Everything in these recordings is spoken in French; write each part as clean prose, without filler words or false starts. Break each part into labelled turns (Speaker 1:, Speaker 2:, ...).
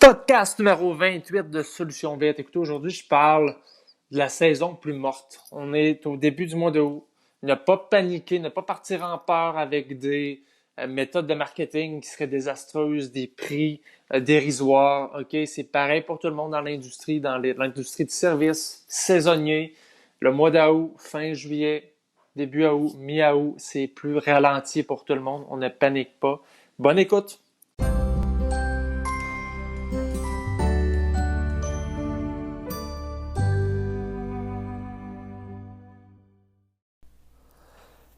Speaker 1: Podcast numéro 28 de Solutions Vite. Écoutez, aujourd'hui, je parle de la saison plus morte. On est au début du mois d'août. Ne pas paniquer, ne pas partir en peur avec des méthodes de marketing qui seraient désastreuses, des prix dérisoires. OK, c'est pareil pour tout le monde dans l'industrie, l'industrie du service, saisonnier. Le mois d'août, fin juillet, début août, mi-août, c'est plus ralenti pour tout le monde. On ne panique pas. Bonne écoute!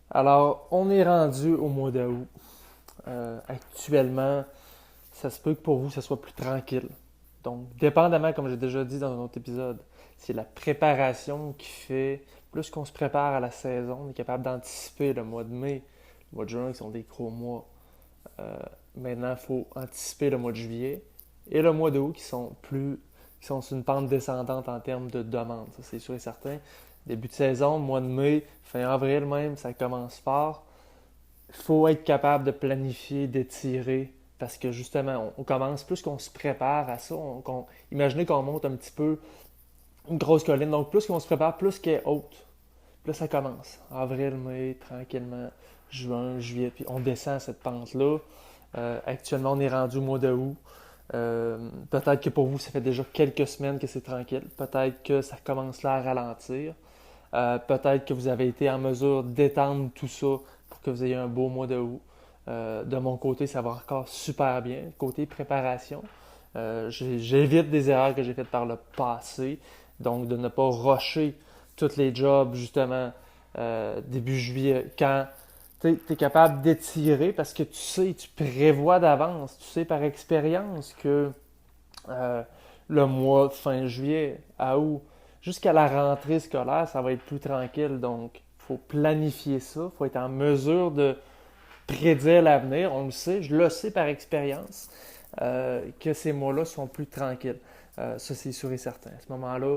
Speaker 1: Alors, on est rendu au mois d'août. Actuellement, ça se peut que pour vous, ça soit plus tranquille. Donc, dépendamment, comme j'ai déjà dit dans un autre épisode, c'est la préparation qui fait, plus qu'on se prépare à la saison, on est capable d'anticiper le mois de mai, le mois de juin qui sont des gros mois. Maintenant, il faut anticiper le mois de juillet et le mois d'août qui sont sur une pente descendante en termes de demande. Ça, c'est sûr et certain. Début de saison, mois de mai, fin avril même, ça commence fort. Il faut être capable de planifier, d'étirer, parce que justement, on commence, plus qu'on se prépare à ça, imaginez qu'on monte un petit peu une grosse colline, donc plus qu'on se prépare, plus qu'elle est haute. Puis là, ça commence. Avril, mai, tranquillement, juin, juillet, puis on descend cette pente-là. Actuellement, on est rendu au mois d'août. Peut-être que pour vous, ça fait déjà quelques semaines que c'est tranquille. Peut-être que ça commence là à ralentir. Peut-être que vous avez été en mesure d'étendre tout ça pour que vous ayez un beau mois d'août. De mon côté, ça va encore super bien. Côté préparation, j'évite des erreurs que j'ai faites par le passé. Donc, de ne pas rusher tous les jobs, justement, début juillet, quand tu es capable d'étirer parce que tu sais, tu prévois d'avance, tu sais par expérience que le mois de fin juillet à août, jusqu'à la rentrée scolaire, ça va être plus tranquille. Donc, il faut planifier ça, il faut être en mesure de prédire l'avenir. On le sait, je le sais par expérience, que ces mois-là sont plus tranquilles. Ça, c'est sûr et certain. À ce moment-là,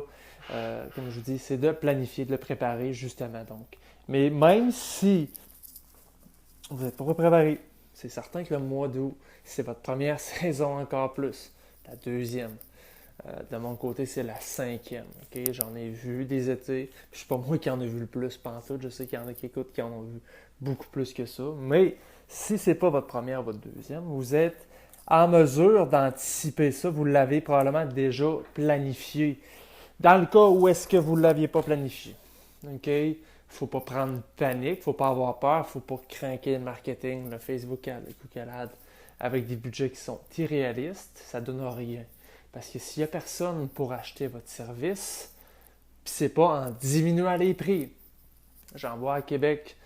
Speaker 1: comme je vous dis, c'est de planifier, de le préparer, justement. Donc. Mais même si vous n'êtes pas préparé, c'est certain que le mois d'août, c'est votre première saison encore plus. La deuxième. De mon côté, c'est la cinquième. Okay? J'en ai vu des étés. Je suis pas moi qui en ai vu le plus pantoute. Je sais qu'il y en a qui écoutent qui en ont vu beaucoup plus que ça. Mais si c'est pas votre première, votre deuxième, vous êtes en mesure d'anticiper ça. Vous l'avez probablement déjà planifié. Dans le cas où est-ce que vous ne l'aviez pas planifié, OK? Il ne faut pas prendre panique, il ne faut pas avoir peur, il ne faut pas craquer le marketing, le Facebook Ad, le Google Ad, avec des budgets qui sont irréalistes, ça ne donne rien. Parce que s'il n'y a personne pour acheter votre service, puis c'est pas en diminuant les prix. J'en vois à Québec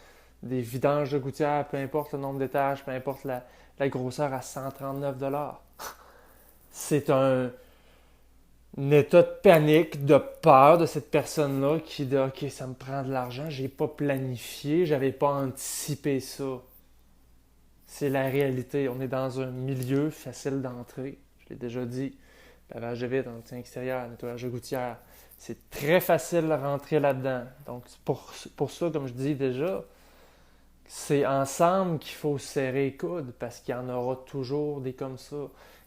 Speaker 1: des vidanges de gouttières, peu importe le nombre d'étages, peu importe la grosseur, à 139 $. C'est un état de panique, de peur de cette personne-là qui dit « Ok, ça me prend de l'argent, j'ai pas planifié, j'avais pas anticipé ça. » C'est la réalité. On est dans un milieu facile d'entrée. Je l'ai déjà dit. Lavage de vitres, entretien extérieur, nettoyage de gouttière. C'est très facile de rentrer là-dedans. Donc, pour ça, comme je dis déjà, c'est ensemble qu'il faut serrer les coudes parce qu'il y en aura toujours des comme ça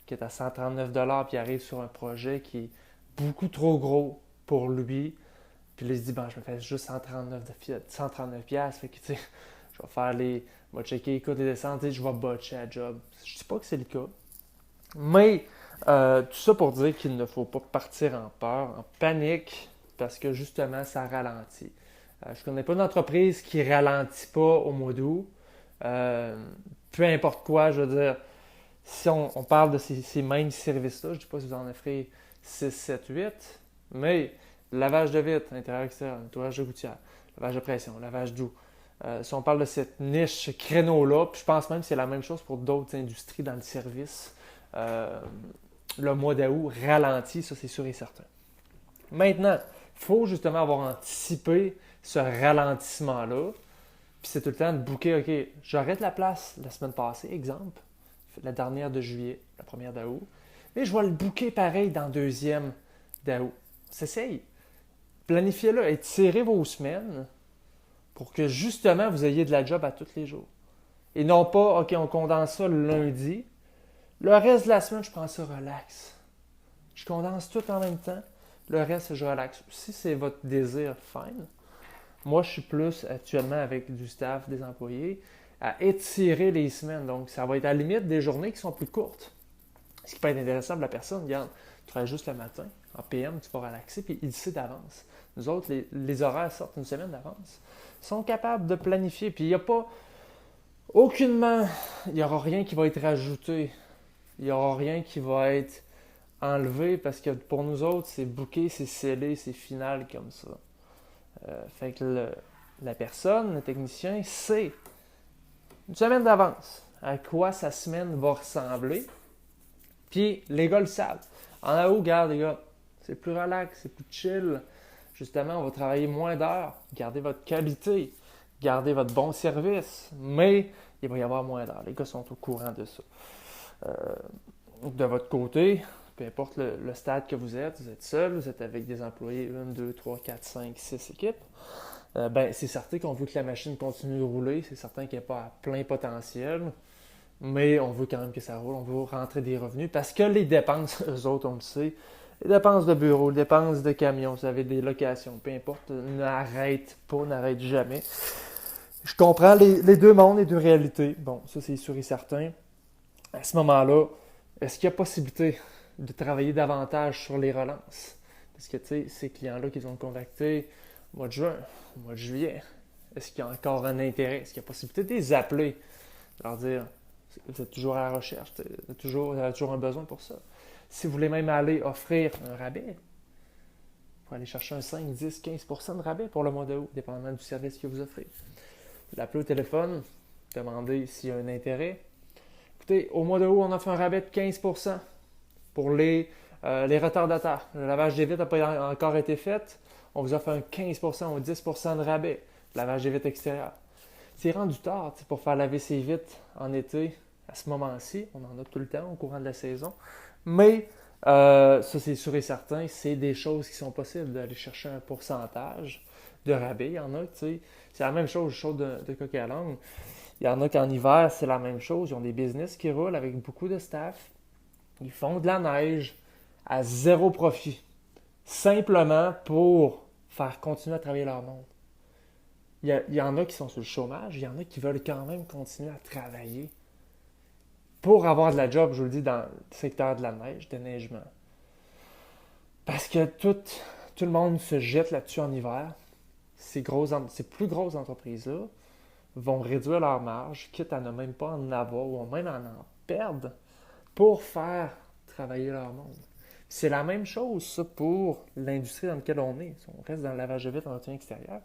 Speaker 1: qui est à 139 $ puis arrive sur un projet qui est beaucoup trop gros pour lui. Puis là, il se dit, ben, je me fais juste 139 piastres. Fait que, tu sais, je vais faire je vais checker les coûts des descentes, je vais botcher la job. Je dis pas que c'est le cas. Mais, tout ça pour dire qu'il ne faut pas partir en peur, en panique, parce que justement, ça ralentit. Je ne connais pas d'entreprise qui ne ralentit pas au mois d'août. Peu importe quoi, je veux dire, si on parle de ces mêmes services-là, je ne dis pas si vous en offrez 6, 7, 8, mais lavage de vitres, intérieur, extérieur, nettoyage de gouttière, lavage de pression, lavage d'eau. Si on parle de cette niche, ce créneau-là, puis je pense même que c'est la même chose pour d'autres industries dans le service, le mois d'août ralentit, ça c'est sûr et certain. Maintenant, il faut justement avoir anticipé ce ralentissement-là, puis c'est tout le temps de booker, OK, j'arrête la place la semaine passée, exemple, la dernière de juillet, la première d'août, mais je vais le booker pareil dans la deuxième d'août. S'essaye. Planifiez-le, étirez vos semaines pour que justement vous ayez de la job à tous les jours. Et non pas, OK, on condense ça le lundi. Le reste de la semaine, je prends ça relax. Je condense tout en même temps. Le reste, je relaxe. Si c'est votre désir, fine. Moi, je suis plus actuellement avec du staff, des employés, à étirer les semaines. Donc, ça va être à la limite des journées qui sont plus courtes. Ce qui peut être intéressant pour la personne, regarde, tu travailles juste le matin, en PM, tu vas relaxer, puis il sait d'avance. Nous autres, les horaires sortent une semaine d'avance. Ils sont capables de planifier, puis il n'y a pas, aucunement, il n'y aura rien qui va être rajouté. Il n'y aura rien qui va être enlevé, parce que pour nous autres, c'est booké, c'est scellé, c'est final comme ça. Fait que la personne, le technicien, sait une semaine d'avance à quoi sa semaine va ressembler. Puis les gars le savent. En haut, regarde les gars, c'est plus relax, c'est plus chill. Justement, on va travailler moins d'heures, garder votre qualité, garder votre bon service, mais il va y avoir moins d'heures. Les gars sont au courant de ça. De votre côté, peu importe le stade que vous êtes seul, vous êtes avec des employés, 1, 2, 3, 4, 5, 6 équipes, c'est certain qu'on veut que la machine continue de rouler, c'est certain qu'elle n'est pas à plein potentiel, mais on veut quand même que ça roule, on veut rentrer des revenus, parce que les dépenses, eux autres, on le sait, les dépenses de bureau, les dépenses de camion, vous avez des locations, peu importe, n'arrête jamais. Je comprends les deux mondes, les deux réalités, bon, ça c'est sûr et certain. À ce moment-là, est-ce qu'il y a possibilité de travailler davantage sur les relances? Parce que, tu sais, ces clients-là qui ont contacté au mois de juin, au mois de juillet, est-ce qu'il y a encore un intérêt? Est-ce qu'il y a possibilité de les appeler? De leur dire, vous êtes toujours à la recherche, vous avez toujours un besoin pour ça. Si vous voulez même aller offrir un rabais, vous pouvez aller chercher un 5, 10, 15% de rabais pour le mois d'août, dépendamment du service que vous offrez. L'appeler au téléphone, demander s'il y a un intérêt. Écoutez, au mois d'août, on offre un rabais de 15% pour les retardataires. Le lavage des vitres n'a pas encore été fait. On vous offre un 15% ou 10% de rabais. Lavage des vitres extérieures. C'est rendu tard pour faire laver ses vitres en été. À ce moment-ci, on en a tout le temps au courant de la saison. Mais ça, c'est sûr et certain, c'est des choses qui sont possibles d'aller chercher un pourcentage de rabais. Il y en a, tu sais, c'est la même chose, de coq à l'âne. Il y en a qu'en hiver, c'est la même chose. Ils ont des business qui roulent avec beaucoup de staff. Ils font de la neige à zéro profit. Simplement pour faire continuer à travailler leur monde. Il y en a qui sont sur le chômage. Il y en a qui veulent quand même continuer à travailler pour avoir de la job, je vous le dis, dans le secteur de la neige, de neigement. Parce que tout le monde se jette là-dessus en hiver. Ces plus grosses entreprises-là vont réduire leur marge, quitte à ne même pas en avoir ou même à en perdre pour faire travailler leur monde. C'est la même chose, ça, pour l'industrie dans laquelle on est. Si on reste dans le lavage de vitres en entretien extérieur.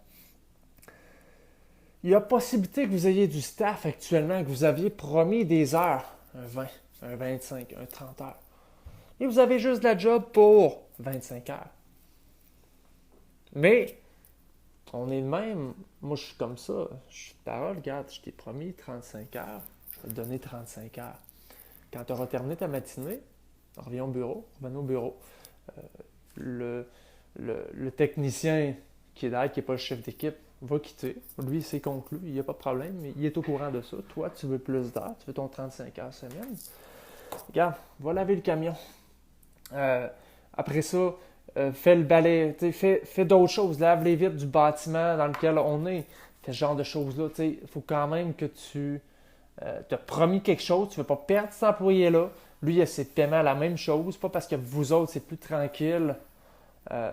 Speaker 1: Il y a possibilité que vous ayez du staff actuellement, que vous aviez promis des heures, un 20, un 25, un 30 heures. Et vous avez juste de la job pour 25 heures. Mais, on est de même. Moi, je suis comme ça. Je suis de parole, regarde, je t'ai promis 35 heures. Je vais te donner 35 heures. Quand tu auras terminé ta matinée, reviens au bureau, revenez au bureau. Le technicien qui est derrière, qui n'est pas le chef d'équipe, va quitter. Lui, c'est conclu, il n'y a pas de problème, mais il est au courant de ça. Toi, tu veux plus d'heures, tu veux ton 35 heures semaine. Regarde, va laver le camion. Après ça, fais le balai, fais d'autres choses. Lave les vitres du bâtiment dans lequel on est. Fais ce genre de choses-là. Il faut quand même que tu t'as promis quelque chose. Tu ne veux pas perdre cet employé-là. Lui, il a ses paiements la même chose. Pas parce que vous autres, c'est plus tranquille.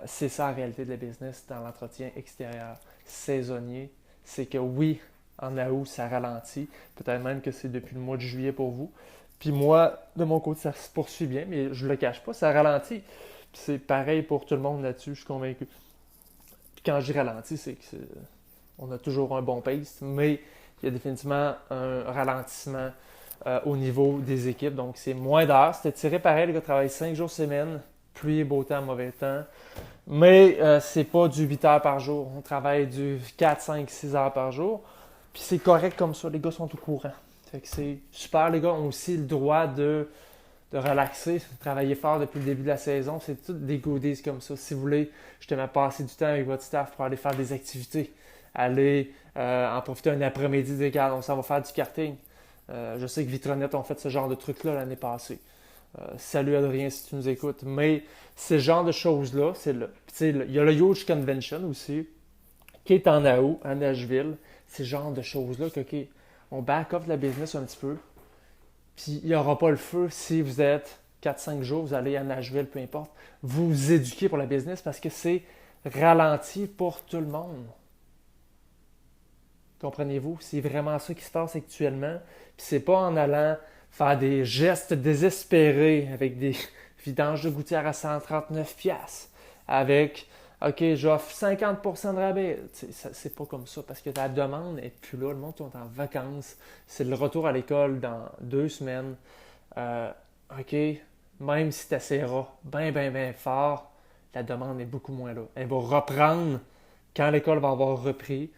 Speaker 1: C'est ça la réalité de la business dans l'entretien extérieur saisonnier. C'est que oui, en août, ça ralentit. Peut-être même que c'est depuis le mois de juillet pour vous. Puis moi, de mon côté, ça se poursuit bien, mais je ne le cache pas, ça ralentit. Puis c'est pareil pour tout le monde là-dessus, je suis convaincu. Puis quand je dis ralenti, c'est on a toujours un bon pace, mais il y a définitivement un ralentissement au niveau des équipes. Donc c'est moins d'heures. C'était tiré pareil, les gars travaillent 5 jours semaine, pluie, beau temps, mauvais temps. Mais c'est pas du 8 heures par jour. On travaille du 4, 5, 6 heures par jour. Puis c'est correct comme ça, les gars sont au courant. Fait que c'est super, les gars ont aussi le droit de relaxer, de travailler fort depuis le début de la saison. C'est tout des goodies comme ça. Si vous voulez, justement, passer du temps avec votre staff pour aller faire des activités, aller en profiter un après-midi, regarde, on s'en va faire du karting. Je sais que Vitronette ont fait ce genre de truc-là l'année passée. Salut Adrien si tu nous écoutes. Mais ce genre de choses-là, il y a le Huge Convention aussi, qui est en août, à Nashville. C'est ce genre de choses-là que, OK, on back off la business un petit peu. Puis il n'y aura pas le feu si vous êtes 4-5 jours, vous allez à Nashville, peu importe. Vous vous éduquez pour la business parce que c'est ralenti pour tout le monde. Comprenez-vous? C'est vraiment ça qui se passe actuellement. Puis c'est pas en allant faire des gestes désespérés avec des vidanges de gouttières à 139$, avec OK, j'offre 50% de rabais. C'est pas comme ça parce que ta demande n'est plus là. Le monde est en vacances. C'est le retour à l'école dans 2 semaines. OK, même si tu essaieras bien fort, la demande est beaucoup moins là. Elle va reprendre quand l'école va avoir repris.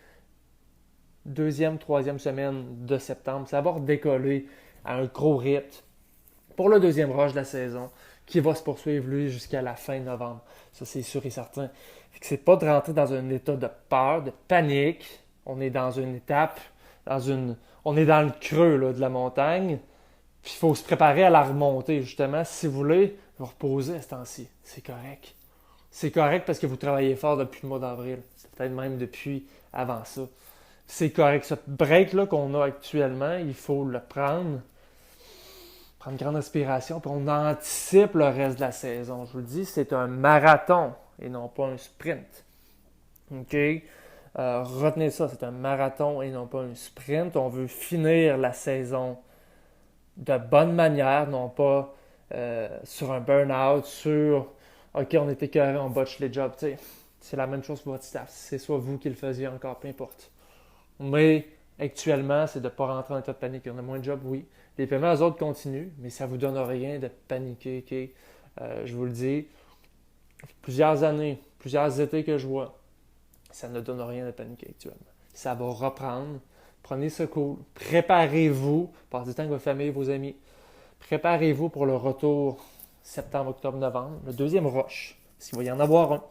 Speaker 1: Deuxième, troisième semaine de septembre. Ça va redécoller à un gros rythme pour le deuxième rush de la saison qui va se poursuivre, lui, jusqu'à la fin novembre. Ça, c'est sûr et certain. Fait que c'est pas de rentrer dans un état de peur, de panique. On est dans une étape, on est dans le creux là, de la montagne. Puis il faut se préparer à la remonter, justement. Si vous voulez, vous reposer à ce temps-ci. C'est correct. C'est correct parce que vous travaillez fort depuis le mois d'avril. C'est peut-être même depuis avant ça. C'est correct. Ce break-là qu'on a actuellement, il faut le prendre une grande respiration, puis on anticipe le reste de la saison. Je vous le dis, c'est un marathon et non pas un sprint. OK? Retenez ça, c'est un marathon et non pas un sprint. On veut finir la saison de bonne manière, non pas sur un burn-out, sur OK, on est écœuré, on botche les jobs. T'sais, c'est la même chose pour votre staff. C'est soit vous qui le faisiez encore, peu importe. Mais actuellement, c'est de ne pas rentrer en état de panique. On a moins de jobs, oui. Les paiements, eux autres, continuent, mais ça ne vous donne rien de paniquer. Okay? Je vous le dis, plusieurs années, plusieurs étés que je vois, ça ne donne rien de paniquer actuellement. Ça va reprendre. Prenez ce cool. Préparez-vous. Passez du temps avec votre famille, vos amis. Préparez-vous pour le retour septembre, octobre, novembre. Le deuxième rush. S'il va y en avoir un.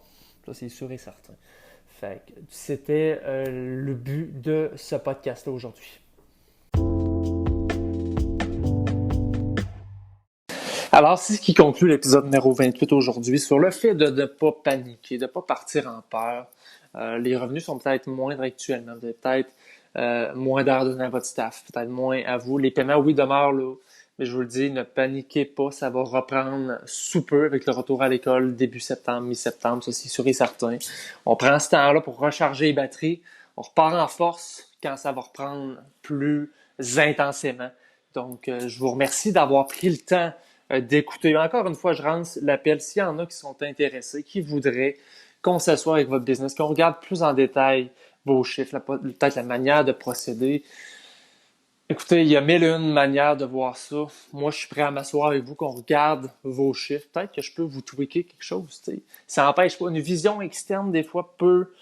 Speaker 1: Ça, c'est sûr et certain. Fait que c'était le but de ce podcast-là aujourd'hui. Alors, c'est ce qui conclut l'épisode numéro 28 aujourd'hui sur le fait de ne pas paniquer, de ne pas partir en peur. Les revenus sont peut-être moindres actuellement. Vous avez peut-être moins d'heures données à votre staff, peut-être moins à vous. Les paiements, oui, demeurent là. Mais je vous le dis, ne paniquez pas, ça va reprendre sous peu avec le retour à l'école début septembre, mi-septembre, ça c'est sûr et certain. On prend ce temps-là pour recharger les batteries. On repart en force quand ça va reprendre plus intensément. Donc, je vous remercie d'avoir pris le temps d'écouter. Encore une fois, je lance l'appel s'il y en a qui sont intéressés, qui voudraient qu'on s'assoie avec votre business, qu'on regarde plus en détail vos chiffres, peut-être la manière de procéder. Écoutez, il y a mille et une manières de voir ça. Moi, je suis prêt à m'asseoir avec vous, qu'on regarde vos chiffres. Peut-être que je peux vous tweaker quelque chose. T'sais. Ça n'empêche pas. Une vision externe, des fois, peut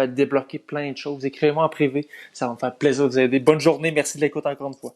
Speaker 1: débloquer plein de choses. Écrivez-moi en privé. Ça va me faire plaisir de vous aider. Bonne journée. Merci de l'écoute encore une fois.